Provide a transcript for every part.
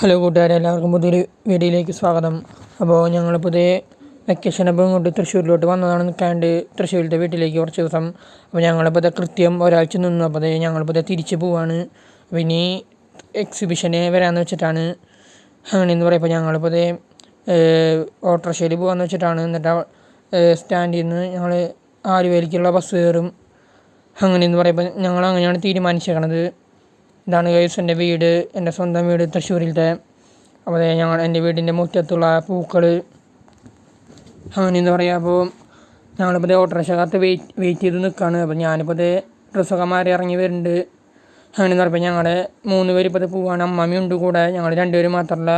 Hello കൂട്ടുകാരെ, എല്ലാവർക്കും പുതിയൊരു വീഡിയോയിലേക്ക് സ്വാഗതം. അപ്പോൾ ഞങ്ങൾ പുതിയ വെക്കേഷൻ അപ്പോൾ ഇങ്ങോട്ട് തൃശ്ശൂരിലോട്ട് വന്നതാണ് നിൽക്കാണ്ട് തൃശ്ശൂരിലത്തെ വീട്ടിലേക്ക് കുറച്ച് ദിവസം. അപ്പോൾ ഞങ്ങളിപ്പോൾ ഇത് കൃത്യം ഒരാഴ്ച നിന്നു. അപ്പോൾ അത് ഞങ്ങളിപ്പോൾ തിരിച്ച് പോവാണ്. അപ്പോൾ ഇനി എക്സിബിഷന് വരാമെന്ന് വെച്ചിട്ടാണ്. അങ്ങനെയെന്ന് പറയുമ്പോൾ ഞങ്ങളിപ്പോൾ ഓട്ടോറിക്ഷയിൽ പോകാമെന്ന് വെച്ചിട്ടാണ്. എന്നിട്ട് സ്റ്റാൻഡിൽ നിന്ന് ഞങ്ങൾ ആലുവയിലേക്കുള്ള ബസ് കയറും. അങ്ങനെയെന്ന് പറയുമ്പോൾ ഞങ്ങൾ അങ്ങനെയാണ് തീരുമാനിച്ചേക്കണത്. ഇതാണ് ഗൈസ് എൻ്റെ വീട്, എൻ്റെ സ്വന്തം വീട് തൃശ്ശൂരിലത്തെ. അപ്പോൾ എൻ്റെ വീടിൻ്റെ മുറ്റത്തുള്ള പൂക്കൾ. അങ്ങനെയെന്ന് പറയുക. അപ്പോൾ ഞങ്ങളിപ്പോൾ ഓട്ടോറിക്ഷക്കകത്ത് വെയിറ്റ് ചെയ്ത് നിൽക്കുകയാണ്. അപ്പോൾ ഞാനിപ്പോൾ ഡ്രസ്സൊക്കെ മാറി ഇറങ്ങി വരുന്നുണ്ട്. അങ്ങനെയെന്ന് പറയുമ്പോൾ ഞങ്ങളുടെ 3 പേര് ഇപ്പോൾ പോവാണ്. അമ്മാമ്മയുണ്ട് കൂടെ. ഞങ്ങൾ 2 പേര് മാത്രമല്ല,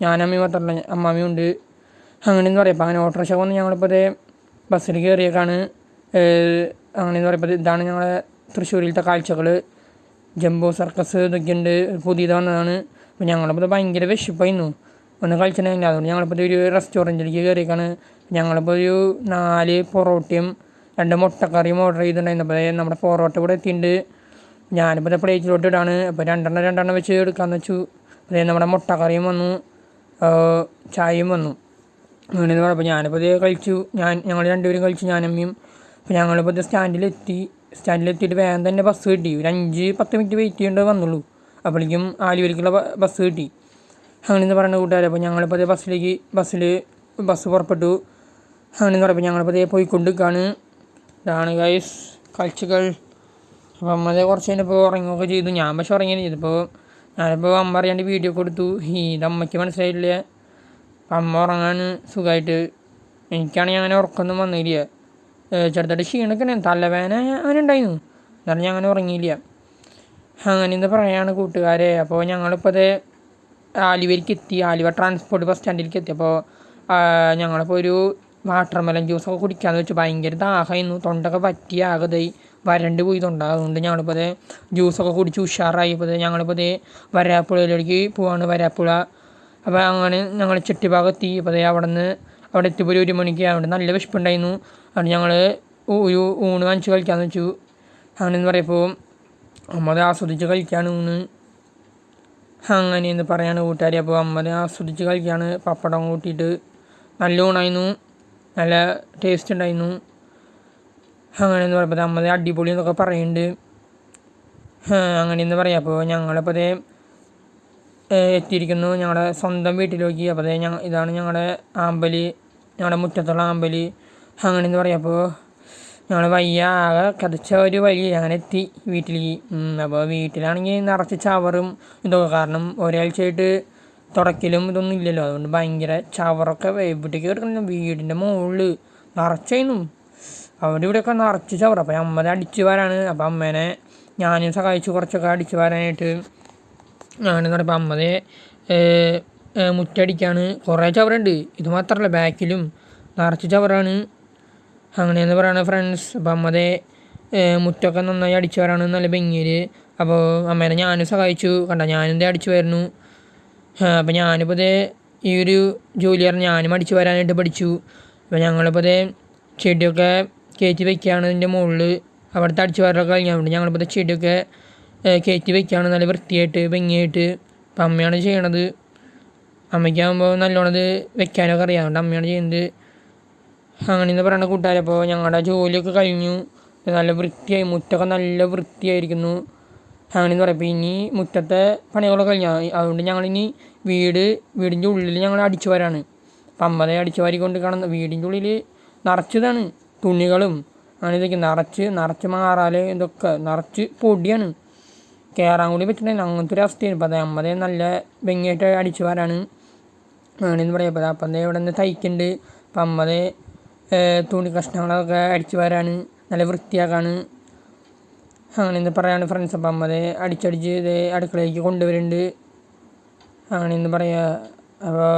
ഞാനമ്മയും മാത്രമല്ല, അമ്മാമ്മയുണ്ട്. അങ്ങനെയെന്ന് പറയുമ്പോൾ അങ്ങനെ ഓട്ടോറിക്ഷ വന്ന് ഞങ്ങളിപ്പോൾ ബസ്സിൽ കയറിയേക്കാണ്. അങ്ങനെയെന്ന് പറയുമ്പോൾ ഇതാണ് ഞങ്ങളുടെ തൃശ്ശൂരിലത്തെ കാഴ്ചകൾ. ജംബോ സർക്കസ് ഇതൊക്കെ ഉണ്ട്, പുതിയത് വന്നതാണ്. അപ്പോൾ ഞങ്ങളിപ്പോൾ ഭയങ്കര വിശപ്പായിരുന്നു, ഒന്ന് കഴിച്ചിട്ടുണ്ടെങ്കിൽ. അതുകൊണ്ട് ഞങ്ങളിപ്പോൾ ഒരു റെസ്റ്റോറൻറ്റിലേക്ക് കയറിയേക്കാണ്. ഞങ്ങളിപ്പോൾ ഒരു 4 പൊറോട്ടയും 2 മുട്ടക്കറിയും ഓർഡർ ചെയ്തിട്ടുണ്ടായിരുന്നു. അപ്പോൾ നമ്മുടെ പൊറോട്ട ഇവിടെ എത്തിയിട്ടുണ്ട്. ഞാനിപ്പോൾ പ്ലേറ്റിലോട്ട് ഇടാണ്. അപ്പോൾ രണ്ടെണ്ണം വെച്ച് എടുക്കാമെന്ന് വെച്ചു. അതേ നമ്മുടെ മുട്ടക്കറിയും വന്നു, ചായയും വന്നു. അങ്ങനെയെന്ന് പറയുമ്പോൾ ഞാനിപ്പോൾ കഴിച്ചു. ഞങ്ങൾ 2 പേരും കഴിച്ചു, ഞാനമ്മയും. അപ്പോൾ ഞങ്ങളിപ്പോൾ സ്റ്റാൻഡിലെത്തിയിട്ട് വേഗം തന്നെ ബസ് കിട്ടി. ഒരു 5-10 മിനിറ്റ് വെയിറ്റ് ചെയ്യേണ്ടത് വന്നുള്ളൂ. അപ്പോഴേക്കും ആലുവയിലേക്കുള്ള ബസ് കിട്ടി. അങ്ങനെയെന്ന് പറയുന്ന കൂട്ടുകാരെ, അപ്പോൾ ഞങ്ങളിപ്പോൾ ബസ് പുറപ്പെട്ടു. അങ്ങനെയെന്ന് പറയുമ്പോൾ ഞങ്ങളിപ്പോൾ പോയിക്കൊണ്ടിരിക്കുകയാണ്. ഇതാണ് ഗൈസ് കാഴ്ചകൾ. അപ്പോൾ അമ്മ കുറച്ച് കഴിഞ്ഞപ്പോൾ ഉറങ്ങുകയൊക്കെ ചെയ്തു. ഞാൻ പക്ഷെ ഉറങ്ങിയാണ് ചെയ്തപ്പോൾ. ഞാനിപ്പോൾ അമ്മ അറിയാണ്ട് വീഡിയോ കൊടുത്തു. ഇതമ്മയ്ക്ക് മനസ്സിലായില്ല. അപ്പം അമ്മ ഉറങ്ങാൻ സുഖമായിട്ട്. എനിക്കാണെങ്കിൽ അങ്ങനെ ഉറക്കമൊന്നും വന്നില്ല. ചെറുതായിട്ട് ക്ഷീണമൊക്കെ തലവേദന അങ്ങനെ ഉണ്ടായിരുന്നു. എന്നാലും ഞാൻ അങ്ങനെ ഉറങ്ങിയില്ല. അങ്ങനെയെന്ന് പറയാണ് കൂട്ടുകാരെ. അപ്പോൾ ഞങ്ങളിപ്പോൾ ആലുവയിലേക്ക് എത്തി. ആലുവ ട്രാൻസ്പോർട്ട് ബസ് സ്റ്റാൻഡിലേക്ക് എത്തി. അപ്പോൾ ഞങ്ങളിപ്പോൾ ഒരു വാട്ടർമെലൻ ജ്യൂസൊക്കെ കുടിക്കാമെന്ന് വെച്ചു. ഭയങ്കര ദാഹമായിരുന്നു, തൊണ്ടൊക്കെ പറ്റി ആകതായി വരണ്ട് പോയി തൊണ്ട. അതുകൊണ്ട് ഞങ്ങളിപ്പോൾ ജ്യൂസൊക്കെ കുടിച്ച് ഉഷാറായിപ്പോൾ ഞങ്ങളിപ്പോൾ വരാപ്പുഴയിലേക്ക് പോവാണ്, വരാപ്പുഴ. അപ്പോൾ അങ്ങനെ ഞങ്ങൾ ചുറ്റുഭാഗത്തെത്തി. അപ്പോൾ അവിടെ എത്തിയപ്പോൾ ഒരു 1 മണിക്ക്. അവിടെ നല്ല വിശപ്പുണ്ടായിരുന്നു. അവിടെ ഞങ്ങൾ ഒരു ഊണ് വാങ്ങിച്ച് കഴിക്കാമെന്ന് വെച്ചു. അങ്ങനെയെന്ന് പറയുമ്പോൾ അമ്മ ആസ്വദിച്ച് കഴിക്കുകയാണ് ഊണ്. അങ്ങനെയെന്ന് പറയാണ് കൂട്ടുകാരി. അപ്പോൾ അമ്മ ആസ്വദിച്ച് കഴിക്കുകയാണ്, പപ്പടം കൂട്ടിയിട്ട്. നല്ല ഊണായിരുന്നു, നല്ല ടേസ്റ്റ് ഉണ്ടായിരുന്നു. അങ്ങനെയെന്ന് പറയുമ്പോൾ അമ്മ അടിപൊളി എന്നൊക്കെ പറയുന്നുണ്ട്. അങ്ങനെയെന്ന് പറയാം. അപ്പോൾ ഞങ്ങളിപ്പോൾ എത്തിയിരിക്കുന്നു ഞങ്ങളുടെ സ്വന്തം വീട്ടിലേക്ക്. അപ്പോൾ ഇതാണ് ഞങ്ങളുടെ ആമ്പല്, ഞങ്ങളുടെ മുറ്റത്തുള്ള ആമ്പല്. അങ്ങനെയെന്ന് പറയാം. അപ്പോൾ ഞങ്ങൾ ആകെ കതച്ച ഒരു വഴി അങ്ങനെ എത്തി വീട്ടിലേക്ക്. അപ്പോൾ വീട്ടിലാണെങ്കിൽ നിറച്ച് ചവറും ഇതൊക്കെ. കാരണം ഒരാഴ്ചയായിട്ട് തുടക്കലും ഇതൊന്നും ഇല്ലല്ലോ. അതുകൊണ്ട് ഭയങ്കര ചവറൊക്കെ എവിടേക്ക് കിടക്കുന്നില്ല. വീടിൻ്റെ മുകളിൽ നിറച്ചായിരുന്നു. അവിടെ ഇവിടെയൊക്കെ നിറച്ച് ചവറ്. അപ്പോൾ അമ്മ അടിച്ചു വരാണ്. അപ്പോൾ അമ്മേനെ ഞാനും സഹായിച്ചു കുറച്ചൊക്കെ അടിച്ചു വരാനായിട്ട്. അങ്ങനെ പറയുമ്പോൾ അമ്മ മുറ്റടിക്കാണ്. കുറേ ചവറുണ്ട്. ഇത് മാത്രമല്ല, ബാക്കിലും നിറച്ച് ചവറാണ്. അങ്ങനെയെന്ന് പറയണ ഫ്രണ്ട്സ്. അപ്പോൾ അമ്മ മുറ്റമൊക്കെ നന്നായി അടിച്ചു വരാണ്, നല്ല ഭംഗിയിൽ. അപ്പോൾ അമ്മേനെ ഞാനും സഹായിച്ചു. ഞാനും അടിച്ചു വരുന്നു. അപ്പോൾ ഞാനിപ്പോൾ ഈ ഒരു ജോലി പറഞ്ഞ് ഞാനും അടിച്ചു വരാനായിട്ട് പഠിച്ചു. അപ്പോൾ ഞങ്ങളിപ്പോൾ ചെടിയൊക്കെ കയറ്റി വയ്ക്കുകയാണ് ഇതിൻ്റെ മുകളിൽ. അവിടുത്തെ അടിച്ചു വരലൊക്കെ കഴിഞ്ഞുകൊണ്ട് ഞങ്ങളിപ്പോൾ ചെടിയൊക്കെ കയറ്റി വയ്ക്കുകയാണ് നല്ല വൃത്തിയായിട്ട് ഭംഗിയായിട്ട്. അപ്പം അമ്മയാണ് ചെയ്യണത്. അമ്മയ്ക്കാകുമ്പോൾ നല്ലോണം വെക്കാനൊക്കെ അറിയാം, അമ്മയാണ് ചെയ്യുന്നത്. അങ്ങനെയെന്ന് പറയുന്ന കൂട്ടുകാരെ. അപ്പോൾ ഞങ്ങളുടെ ജോലിയൊക്കെ കഴിഞ്ഞു, നല്ല വൃത്തിയായി, മുറ്റമൊക്കെ നല്ല വൃത്തിയായിരിക്കുന്നു. അങ്ങനെയെന്ന് പറയുമ്പോൾ ഇനി മുറ്റത്തെ പണികളൊക്കെ കഴിഞ്ഞു. അതുകൊണ്ട് ഞങ്ങളിനി വീടിൻ്റെ ഉള്ളിൽ ഞങ്ങൾ അടിച്ചു വരാണ്. അപ്പം അമ്മ അടിച്ചു വാരിക്കൊണ്ട് കാണുന്ന വീടിൻ്റെ ഉള്ളിൽ നിറച്ചതാണ് തുണികളും അങ്ങനെ ഇതൊക്കെ നിറച്ച് മാറാല് ഇതൊക്കെ നിറച്ച് പൊടിയാണ്. കയറാൻ കൂടി പറ്റുന്നില്ല, അങ്ങനത്തെ ഒരു അവസ്ഥയാണ്. അപ്പോൾ അമ്മ നല്ല ഭംഗിയായിട്ട് അടിച്ചു വരാണ്. അങ്ങനെയെന്ന് പറയുമ്പോൾ അപ്പം ഇവിടെ നിന്ന് തയ്ക്കുന്നുണ്ട്. അപ്പം അമ്മ തുണി കഷ്ണങ്ങളൊക്കെ അടിച്ചു വരാണ്, നല്ല വൃത്തിയാക്കാണ്. അങ്ങനെയെന്ന് പറയാണ് ഫ്രണ്ട്സ്. അപ്പം അമ്മ അടിച്ചടിച്ച് അടുക്കളയിലേക്ക് കൊണ്ടുവരുന്നുണ്ട്. അങ്ങനെയെന്ന് പറയുക. അപ്പോൾ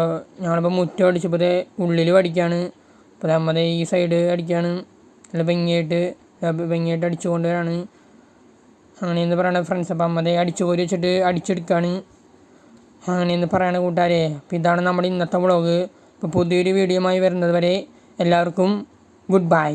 ഞങ്ങളിപ്പോൾ മുറ്റം അടിച്ചപ്പോൾ ഉള്ളിൽ അടിക്കുകയാണ്. അപ്പോൾ അമ്മ ഈ സൈഡ് അടിക്കുകയാണ്, നല്ല ഭംഗിയായിട്ട് അടിച്ചു കൊണ്ടുവരാണ്. അങ്ങനെയെന്ന് പറയണ ഫ്രണ്ട്സ്. അപ്പം അമ്മ അടിച്ചു കോരി വെച്ചിട്ട് അടിച്ചെടുക്കുകയാണ്. അങ്ങനെയെന്ന് പറയണ കൂട്ടുകാരെ. അപ്പോൾ ഇതാണ് നമ്മുടെ ഇന്നത്തെ വ്ളോഗ്. ഇപ്പോൾ പുതിയൊരു വീഡിയോയുമായി വരുന്നത് വരെ എല്ലാവർക്കും ഗുഡ് ബൈ.